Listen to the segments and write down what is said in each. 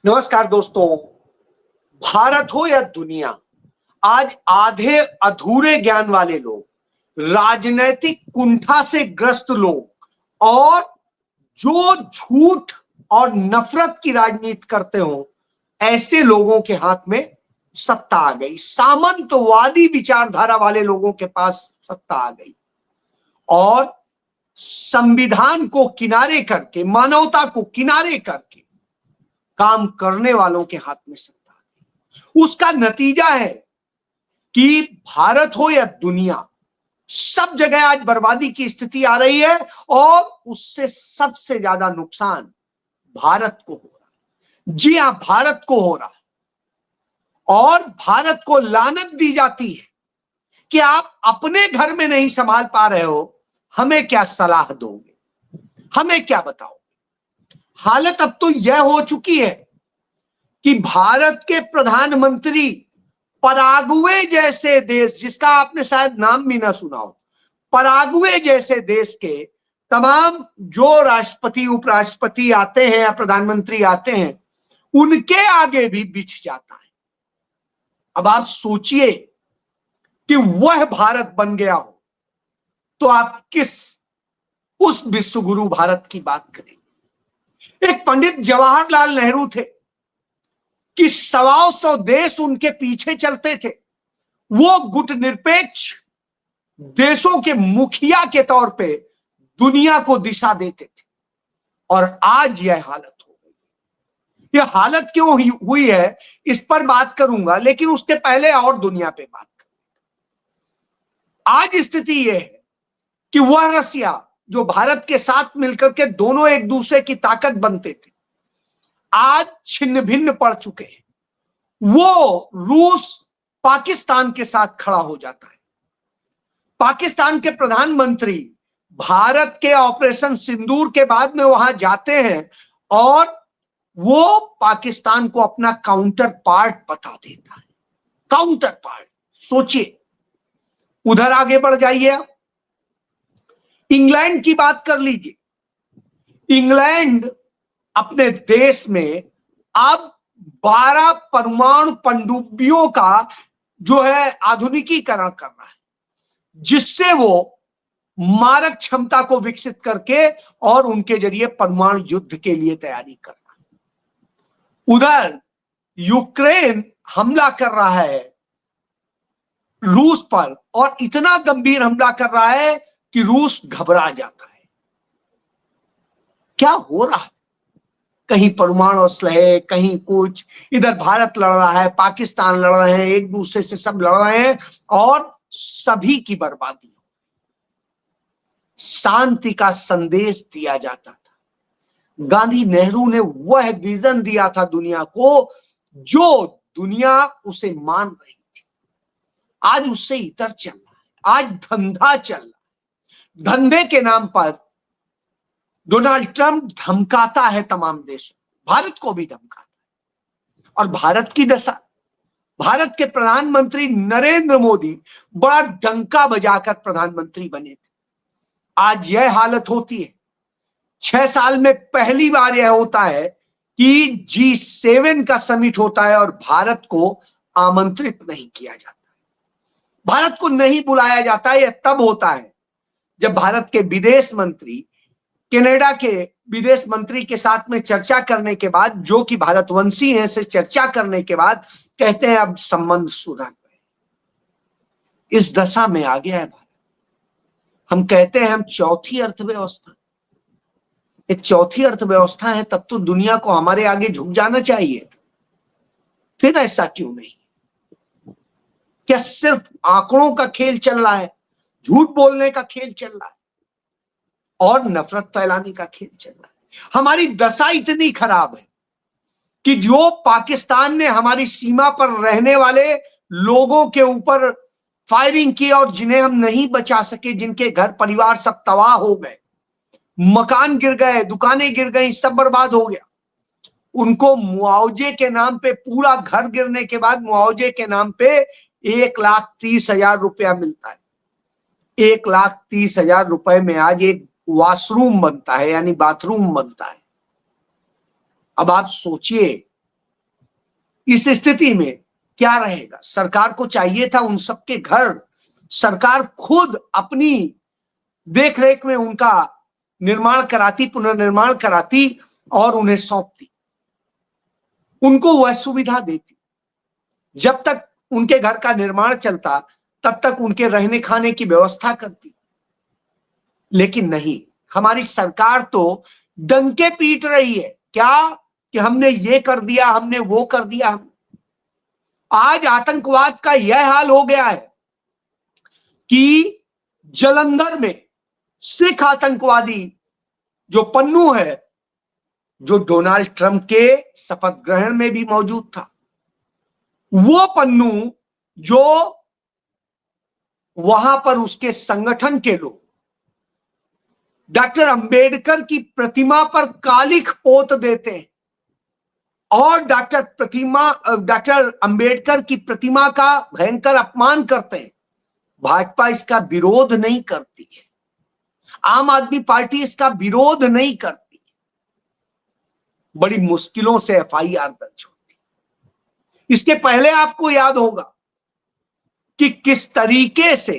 नमस्कार दोस्तों। भारत हो या दुनिया, आज आधे अधूरे ज्ञान वाले लोग, राजनैतिक कुंठा से ग्रस्त लोग और जो झूठ और नफरत की राजनीति करते हो, ऐसे लोगों के हाथ में सत्ता आ गई। सामंतवादी विचारधारा वाले लोगों के पास सत्ता आ गई और संविधान को किनारे करके, मानवता को किनारे करके काम करने वालों के हाथ में सत्ता है। उसका नतीजा है कि भारत हो या दुनिया, सब जगह आज बर्बादी की स्थिति आ रही है और उससे सबसे ज्यादा नुकसान भारत को हो रहा है। जी हां, भारत को हो रहा है और भारत को लानत दी जाती है कि आप अपने घर में नहीं संभाल पा रहे हो, हमें क्या सलाह दोगे, हमें क्या बताओगे। हालत अब तो यह हो चुकी है कि भारत के प्रधानमंत्री पराग्वे जैसे देश, जिसका आपने शायद नाम भी ना सुना हो, पराग्वे जैसे देश के तमाम जो राष्ट्रपति, उपराष्ट्रपति आते हैं या प्रधानमंत्री आते हैं, उनके आगे भी बिछ जाता है। अब आप सोचिए कि वह भारत बन गया हो तो आप किस उस विश्वगुरु भारत की बात करेंगे। एक पंडित जवाहरलाल नेहरू थे कि 125 देश उनके पीछे चलते थे। वो गुटनिरपेक्ष देशों के मुखिया के तौर पे दुनिया को दिशा देते थे और आज यह हालत हो गई। यह हालत क्यों हुई है, इस पर बात करूंगा, लेकिन उसके पहले और दुनिया पे बात करूंगा। आज स्थिति यह है कि वह रसिया जो भारत के साथ मिलकर के दोनों एक दूसरे की ताकत बनते थे, आज छिन्न भिन्न पड़ चुके हैं। वो रूस पाकिस्तान के साथ खड़ा हो जाता है। पाकिस्तान के प्रधानमंत्री भारत के ऑपरेशन सिंदूर के बाद में वहां जाते हैं और वो पाकिस्तान को अपना काउंटर पार्ट बता देता है। काउंटर पार्ट, सोचिए। उधर आगे बढ़ जाइए, इंग्लैंड की बात कर लीजिए। इंग्लैंड अपने देश में अब 12 परमाणु पनडुब्बियों का जो है आधुनिकीकरण कर रहा है, जिससे वो मारक क्षमता को विकसित करके और उनके जरिए परमाणु युद्ध के लिए तैयारी कर रहा है। उधर यूक्रेन हमला कर रहा है रूस पर और इतना गंभीर हमला कर रहा है कि रूस घबरा जाता है। क्या हो रहा है? कहीं परमाणु असलहे, कहीं कुछ, इधर भारत लड़ रहा है, पाकिस्तान लड़ रहे हैं, एक दूसरे से सब लड़ रहे हैं और सभी की बर्बादी। शांति का संदेश दिया जाता था। गांधी नेहरू ने वह विजन दिया था दुनिया को जो दुनिया उसे मान रही थी। आज उससे इतर चल रहा है। आज धंधा चल रहा है। धंधे के नाम पर डोनाल्ड ट्रंप धमकाता है तमाम देशों, भारत को भी धमकाता है। और भारत की दशा, भारत के प्रधानमंत्री नरेंद्र मोदी बड़ा डंका बजाकर प्रधानमंत्री बने थे। आज यह हालत होती है। 6 साल में पहली बार यह होता है कि G7 का समिट होता है और भारत को आमंत्रित नहीं किया जाता। भारत को नहीं बुलाया जाता। यह तब होता है जब भारत के विदेश मंत्री कनाडा के विदेश मंत्री के साथ में चर्चा करने के बाद, जो कि भारतवंशी हैं, से चर्चा करने के बाद कहते हैं अब संबंध सुधर गए। इस दशा में आ गया है भारत। हम कहते हैं हम चौथी अर्थव्यवस्था, एक चौथी अर्थव्यवस्था है, तब तो दुनिया को हमारे आगे झुक जाना चाहिए। फिर ऐसा क्यों नहीं? क्या सिर्फ आंकड़ों का खेल चल रहा है, झूठ बोलने का खेल चल रहा है और नफरत फैलाने का खेल चल रहा है? हमारी दशा इतनी खराब है कि जो पाकिस्तान ने हमारी सीमा पर रहने वाले लोगों के ऊपर फायरिंग की और जिन्हें हम नहीं बचा सके, जिनके घर परिवार सब तबाह हो गए, मकान गिर गए, दुकानें गिर गई, सब बर्बाद हो गया, उनको मुआवजे के नाम पे, पूरा घर गिरने के बाद मुआवजे के नाम पे 1,30,000 रुपया मिलता है। 1,30,000 रुपए में आज एक वॉशरूम बनता है, यानी बाथरूम बनता है। अब आप सोचिए इस स्थिति में क्या रहेगा? सरकार को चाहिए था उन सबके घर सरकार खुद अपनी देखरेख में उनका निर्माण कराती, पुनर्निर्माण कराती और उन्हें सौंपती, उनको वह सुविधा देती। जब तक उनके घर का निर्माण चलता तब तक उनके रहने खाने की व्यवस्था करती। लेकिन नहीं, हमारी सरकार तो डंके पीट रही है क्या कि हमने ये कर दिया, हमने वो कर दिया। आज आतंकवाद का यह हाल हो गया है कि जालंधर में सिख आतंकवादी जो पन्नू है, जो डोनाल्ड ट्रंप के शपथ ग्रहण में भी मौजूद था, वो पन्नू जो वहां पर उसके संगठन के लोग डॉक्टर अंबेडकर की प्रतिमा पर कालिख पोत देते हैं और डॉक्टर अंबेडकर की प्रतिमा का भयंकर अपमान करते हैं, भाजपा इसका विरोध नहीं करती है, आम आदमी पार्टी इसका विरोध नहीं करती, बड़ी मुश्किलों से एफआईआर दर्ज होती। इसके पहले आपको याद होगा कि किस तरीके से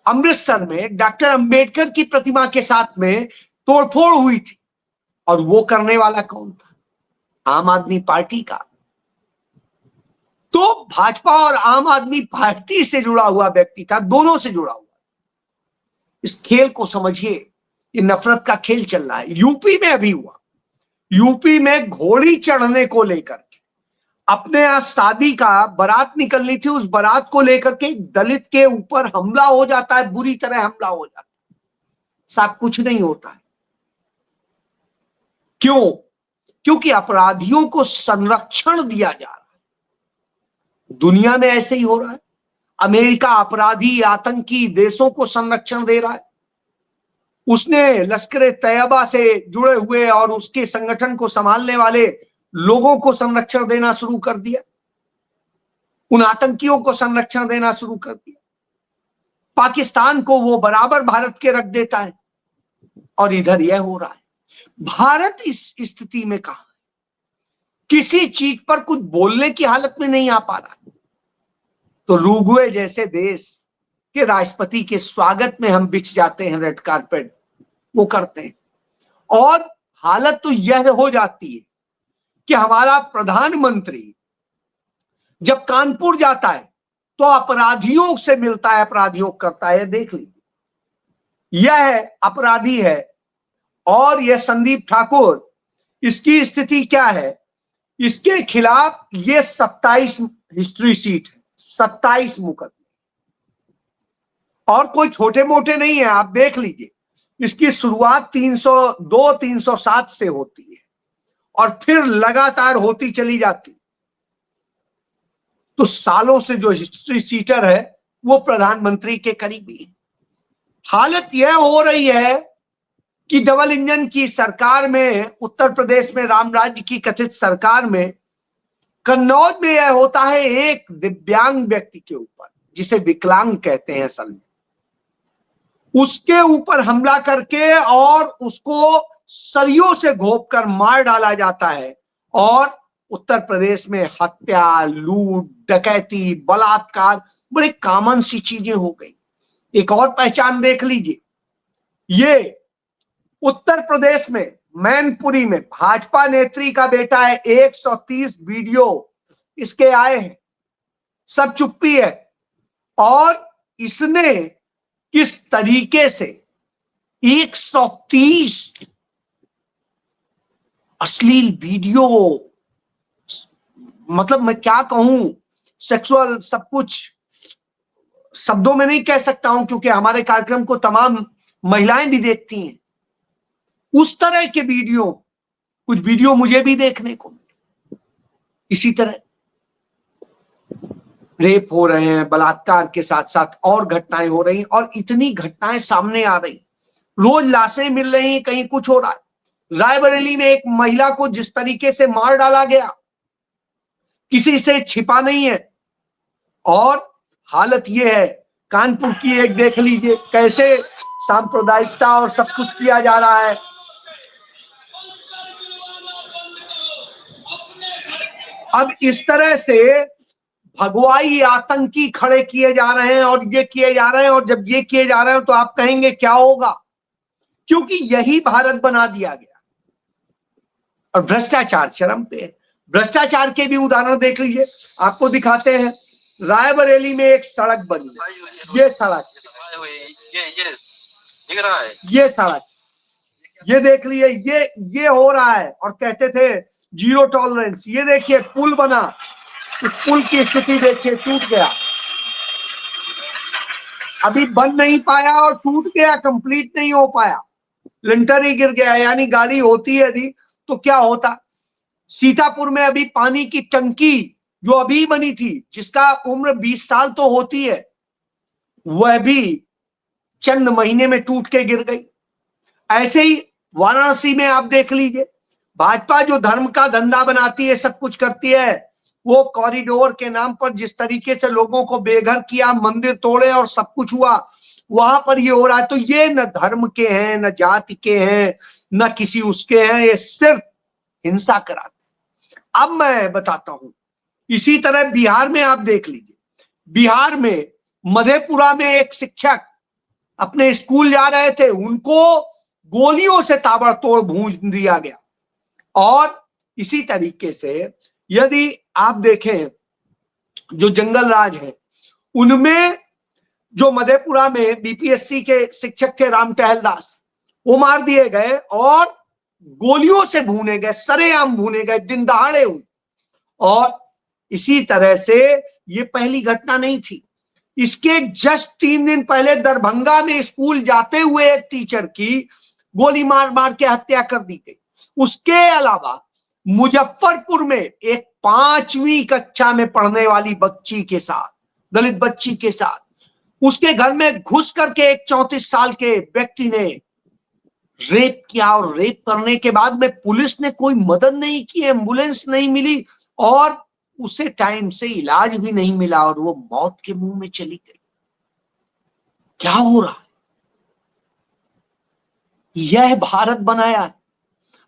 अमृतसर में डॉक्टर अंबेडकर की प्रतिमा के साथ में तोड़फोड़ हुई थी, और वो करने वाला कौन था? आम आदमी पार्टी का। तो भाजपा और आम आदमी पार्टी से जुड़ा हुआ व्यक्ति था, दोनों से जुड़ा हुआ। इस खेल को समझिए, ये नफरत का खेल चल रहा है। यूपी में अभी हुआ, यूपी में घोड़ी चढ़ने को लेकर के, अपने यहां शादी का बारात निकलनी थी, उस बारात को लेकर के दलित के ऊपर हमला हो जाता है, बुरी तरह हमला हो जाता है। साहब कुछ नहीं होता है। क्यों? क्योंकि अपराधियों को संरक्षण दिया जा रहा है। दुनिया में ऐसे ही हो रहा है। अमेरिका अपराधी आतंकी देशों को संरक्षण दे रहा है। उसने लश्कर तैयबा से जुड़े हुए और उसके संगठन को संभालने वाले लोगों को संरक्षण देना शुरू कर दिया, उन आतंकियों को संरक्षण देना शुरू कर दिया। पाकिस्तान को वो बराबर भारत के रख देता है, और इधर यह हो रहा है। भारत इस स्थिति में कहां है? किसी चीज पर कुछ बोलने की हालत में नहीं आ पा रहा। तो उरुग्वे जैसे देश के राष्ट्रपति के स्वागत में हम बिछ जाते हैं, रेड कारपेट वो करते हैं, और हालत तो यह हो जाती है कि हमारा प्रधानमंत्री जब कानपुर जाता है तो अपराधियों से मिलता है, अपराधियों करता है। देख लीजिए, यह अपराधी है और यह संदीप ठाकुर, इसकी स्थिति क्या है? इसके खिलाफ ये 27 हिस्ट्री सीट है, 27 मुकदमे, और कोई छोटे मोटे नहीं है। आप देख लीजिए, इसकी शुरुआत 302 307 से होती है और फिर लगातार होती चली जाती। तो सालों से जो हिस्ट्री सीटर है वो प्रधानमंत्री के करीबी है। हालत यह हो रही है कि डबल इंजन की सरकार में, उत्तर प्रदेश में राम राज्य की कथित सरकार में, कन्नौज में यह होता है एक दिव्यांग व्यक्ति के ऊपर, जिसे विकलांग कहते हैं असल में, उसके ऊपर हमला करके और उसको सरियों से घोंपकर मार डाला जाता है। और उत्तर प्रदेश में हत्या, लूट, डकैती, बलात्कार बड़ी कॉमन सी चीजें हो गई। एक और पहचान देख लीजिए, ये उत्तर प्रदेश में मैनपुरी में भाजपा नेत्री का बेटा है। 130 वीडियो इसके आए हैं, सब चुप्पी है। और इसने किस तरीके से 130 अश्लील वीडियो, मतलब मैं क्या कहूं, सेक्सुअल, सब कुछ शब्दों में नहीं कह सकता हूं क्योंकि हमारे कार्यक्रम को तमाम महिलाएं भी देखती हैं। उस तरह के वीडियो, कुछ वीडियो मुझे भी देखने को मिले। इसी तरह रेप हो रहे हैं, बलात्कार के साथ साथ और घटनाएं हो रही, और इतनी घटनाएं सामने आ रही, रोज लाशें मिल रही, कहीं कुछ हो रहा है। रायबरेली में एक महिला को जिस तरीके से मार डाला गया, किसी से छिपा नहीं है। और हालत यह है, कानपुर की एक देख लीजिए, कैसे सांप्रदायिकता और सब कुछ किया जा रहा है। अब इस तरह से भगवाई आतंकी खड़े किए जा रहे हैं और ये किए जा रहे हैं, और जब ये किए जा रहे हैं तो आप कहेंगे क्या होगा, क्योंकि यही भारत बना दिया गया। और भ्रष्टाचार चरम पे है। भ्रष्टाचार के भी उदाहरण देख लीजिए, आपको दिखाते हैं। रायबरेली में एक सड़क बनी, ये सड़क, ये दिख रहा है, ये सड़क, ये देख लिए, ये हो रहा है, और कहते थे जीरो टॉलरेंस। ये देखिए पुल बना, इस पुल की स्थिति देखिए, टूट गया, अभी बन नहीं पाया और टूट गया, कंप्लीट नहीं हो पाया, लिंटर ही गिर गया। यानी गाड़ी होती है यदि तो क्या होता। सीतापुर में अभी पानी की टंकी जो अभी बनी थी, जिसका उम्र 20 साल तो होती है, वह भी चंद महीने में टूट के गिर गई। ऐसे ही वाराणसी में आप देख लीजिए, भाजपा जो धर्म का धंधा बनाती है, सब कुछ करती है, वो कॉरिडोर के नाम पर जिस तरीके से लोगों को बेघर किया, मंदिर तोड़े और सब कुछ हुआ, वहां पर ये हो रहा है। तो ये न धर्म के हैं, न जाति के हैं, न किसी उसके हैं, ये सिर्फ हिंसा कराते। अब मैं बताता हूं, इसी तरह बिहार में आप देख लीजिए, बिहार में मधेपुरा में एक शिक्षक अपने स्कूल जा रहे थे, उनको गोलियों से ताबड़तोड़ भूंज दिया गया। और इसी तरीके से यदि आप देखें, जो जंगल राज है, उनमें जो मधेपुरा में बीपीएससी के शिक्षक थे राम टहलदास, वो मार दिए गए और गोलियों से भूने गए, सरेआम भूने गए, दिन दहाड़े हुए। और इसी तरह से ये पहली घटना नहीं थी, इसके जस्ट 3 दिन पहले दरभंगा में स्कूल जाते हुए एक टीचर की गोली मार मार के हत्या कर दी गई। उसके अलावा मुजफ्फरपुर में एक 5वीं कक्षा में पढ़ने वाली बच्ची के साथ, दलित बच्ची के साथ, उसके घर में घुस करके एक 34 साल के व्यक्ति ने रेप किया। और रेप करने के बाद में पुलिस ने कोई मदद नहीं की, एम्बुलेंस नहीं मिली, और उसे टाइम से इलाज भी नहीं मिला, और वो मौत के मुंह में चली गई। क्या हो रहा है? यह भारत बनाया है।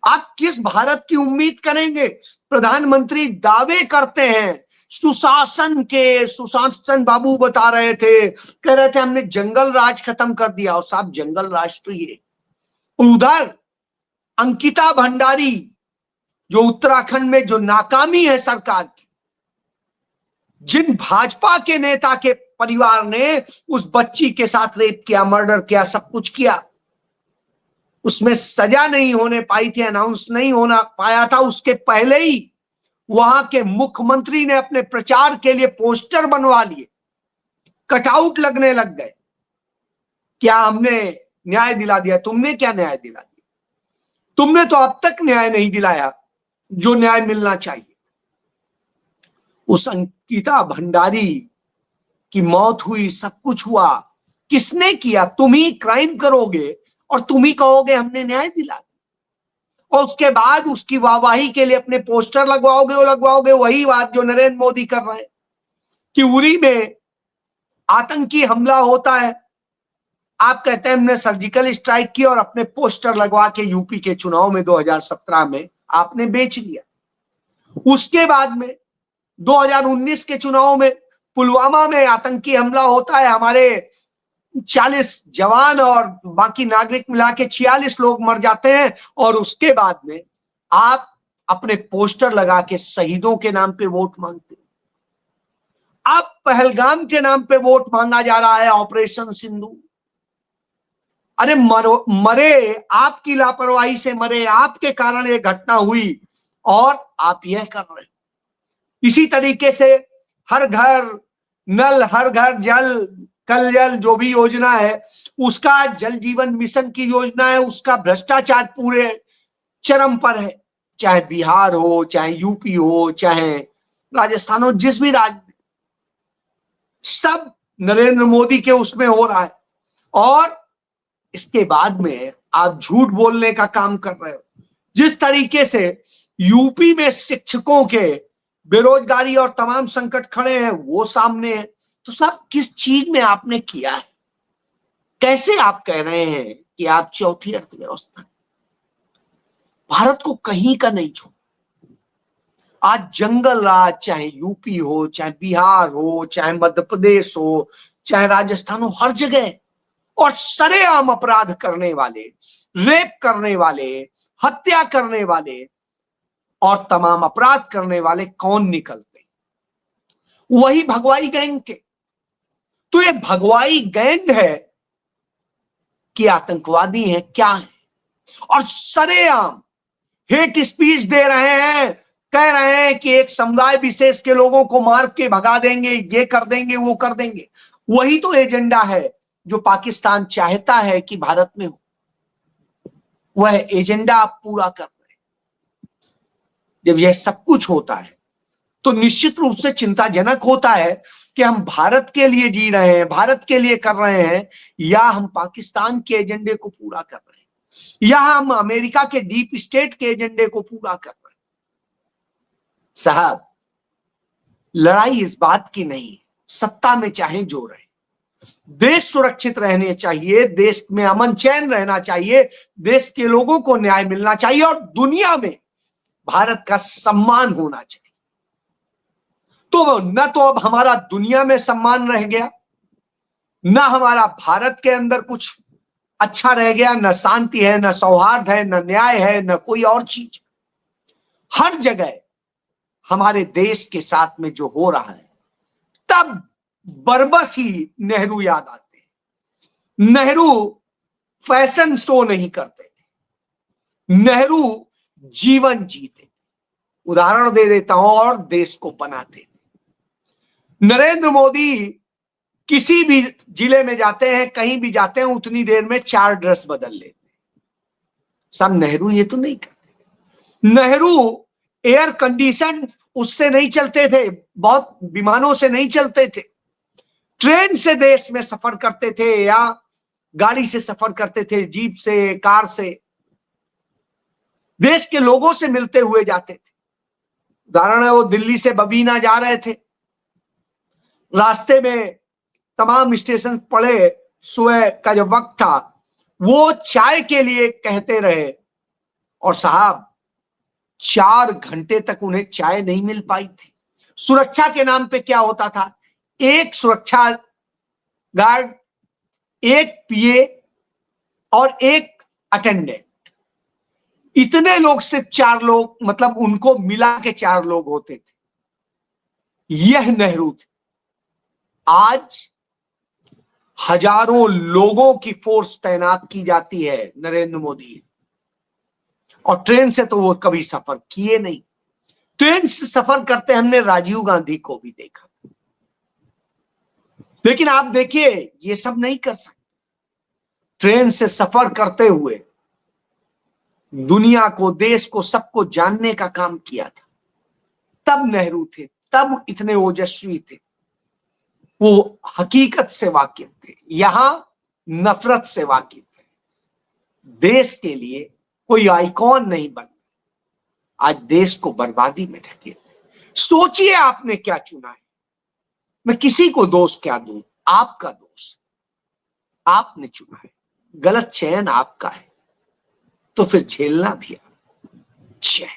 आप किस भारत की उम्मीद करेंगे? प्रधानमंत्री दावे करते हैं सुशासन के, सुशासन बाबू बता रहे थे, कह रहे थे हमने जंगल राज खत्म कर दिया। और साहब जंगल राज तो ये, उधर अंकिता भंडारी जो उत्तराखंड में जो नाकामी है सरकार की, जिन भाजपा के नेता के परिवार ने उस बच्ची के साथ रेप किया, मर्डर किया, सब कुछ किया, उसमें सजा नहीं होने पाई थी, अनाउंस नहीं होना पाया था, उसके पहले ही वहां के मुख्यमंत्री ने अपने प्रचार के लिए पोस्टर बनवा लिए, कटआउट लगने लग गए। क्या हमने न्याय दिला दिया? तुमने क्या न्याय दिला दिया? तुमने तो अब तक न्याय नहीं दिलाया जो न्याय मिलना चाहिए। उस अंकिता भंडारी की मौत हुई, सब कुछ हुआ, किसने किया? तुम ही क्राइम करोगे और तुम ही कहोगे हमने न्याय दिला, और उसके बाद उसकी वाहवाही के लिए अपने पोस्टर लगवाओगे। वही बात जो नरेंद्र मोदी कर रहे हैं कि उरी में आतंकी हमला होता है, आप कहते हैं हमने सर्जिकल स्ट्राइक की, और अपने पोस्टर लगवा के यूपी के चुनाव में 2017 में आपने बेच लिया। उसके बाद में 2019 के चुनाव में पुलवामा में आतंकी हमला होता है, हमारे 40 जवान और बाकी नागरिक मिला के 46 लोग मर जाते हैं, और उसके बाद में आप अपने पोस्टर लगा के शहीदों के नाम पे वोट मांगते हैं। अब पहलगाम के नाम पे वोट मांगा जा रहा है, ऑपरेशन सिंधु। अरे मरे, आपकी लापरवाही से मरे, आपके कारण ये घटना हुई, और आप यह कर रहे हैं। इसी तरीके से हर घर नल, हर घर जल, कल जल जो भी योजना है, उसका जल जीवन मिशन की योजना है, उसका भ्रष्टाचार पूरे चरम पर है। चाहे बिहार हो, चाहे यूपी हो, चाहे राजस्थान हो, जिस भी राज्य में, सब नरेंद्र मोदी के उसमें हो रहा है। और इसके बाद में आप झूठ बोलने का काम कर रहे हो। जिस तरीके से यूपी में शिक्षकों के बेरोजगारी और तमाम संकट खड़े हैं, वो सामने है। तो सब किस चीज में आपने किया है? कैसे आप कह रहे हैं कि आप चौथी अर्थव्यवस्था? भारत को कहीं का नहीं छोड़ा। आज जंगल राज, चाहे यूपी हो, चाहे बिहार हो, चाहे मध्य प्रदेश हो, चाहे राजस्थान हो, हर जगह और सरेआम अपराध करने वाले, रेप करने वाले, हत्या करने वाले और तमाम अपराध करने वाले कौन निकलते? वही भगवाई गैंग के। तो ये भगवाई गैंग है कि आतंकवादी है, क्या है? और सरेआम हेट स्पीच दे रहे हैं, कह रहे हैं कि एक समुदाय विशेष के लोगों को मार के भगा देंगे, ये कर देंगे, वो कर देंगे। वही तो एजेंडा है जो पाकिस्तान चाहता है कि भारत में हो। वह एजेंडा आप पूरा कर रहे हैं। जब यह सब कुछ होता है तो निश्चित रूप से चिंताजनक होता है कि हम भारत के लिए जी रहे हैं, भारत के लिए कर रहे हैं, या हम पाकिस्तान के एजेंडे को पूरा कर रहे हैं, या हम अमेरिका के डीप स्टेट के एजेंडे को पूरा कर रहे हैं। साहब, लड़ाई इस बात की नहीं है सत्ता में चाहे जो रहे, देश सुरक्षित रहने चाहिए, देश में अमन चैन रहना चाहिए, देश के लोगों को न्याय मिलना चाहिए और दुनिया में भारत का सम्मान होना चाहिए। तो न तो अब हमारा दुनिया में सम्मान रह गया, न हमारा भारत के अंदर कुछ अच्छा रह गया, न शांति है, न सौहार्द है, न न्याय है, न कोई और चीज। हर जगह हमारे देश के साथ में जो हो रहा है, तब बरबस ही नेहरू याद आते हैं। नेहरू फैशन शो नहीं करते थे, नेहरू जीवन जीते। उदाहरण दे देता हूं और देश को बनाते थे। नरेंद्र मोदी किसी भी जिले में जाते हैं, कहीं भी जाते हैं, उतनी देर में 4 ड्रेस बदल लेते हैं। सब नेहरू ये तो नहीं करते। नेहरू एयर कंडीशन उससे नहीं चलते थे, बहुत विमानों से नहीं चलते थे, ट्रेन से देश में सफर करते थे या गाड़ी से सफर करते थे, जीप से, कार से, देश के लोगों से मिलते हुए जाते थे। उदाहरण है, वो दिल्ली से बबीना जा रहे थे, रास्ते में तमाम स्टेशन पड़े, सुबह का जब वक्त था, वो चाय के लिए कहते रहे और साहब 4 घंटे तक उन्हें चाय नहीं मिल पाई थी। सुरक्षा के नाम पे क्या होता था, एक सुरक्षा गार्ड, एक पीए और एक अटेंडेंट, इतने लोग, सिर्फ 4 लोग, मतलब उनको मिला के 4 लोग होते थे। यह नेहरू थे। आज हजारों लोगों की फोर्स तैनात की जाती है नरेंद्र मोदी, और ट्रेन से तो वो कभी सफर किए नहीं। ट्रेन से सफर करते हमने राजीव गांधी को भी देखा, लेकिन आप देखिए ये सब नहीं कर सकते। ट्रेन से सफर करते हुए दुनिया को, देश को, सबको जानने का काम किया था। तब नेहरू थे, तब इतने ओजस्वी थे, वो हकीकत से वाकिफ थे, यहां नफरत से वाकिफ थे। देश के लिए कोई आइकॉन नहीं बन, आज देश को बर्बादी में ढकेल। सोचिए आपने क्या चुना है। मैं किसी को दोष क्या दूं, आपका दोष, आपने चुना है, गलत चयन आपका है, तो फिर झेलना भी है। जय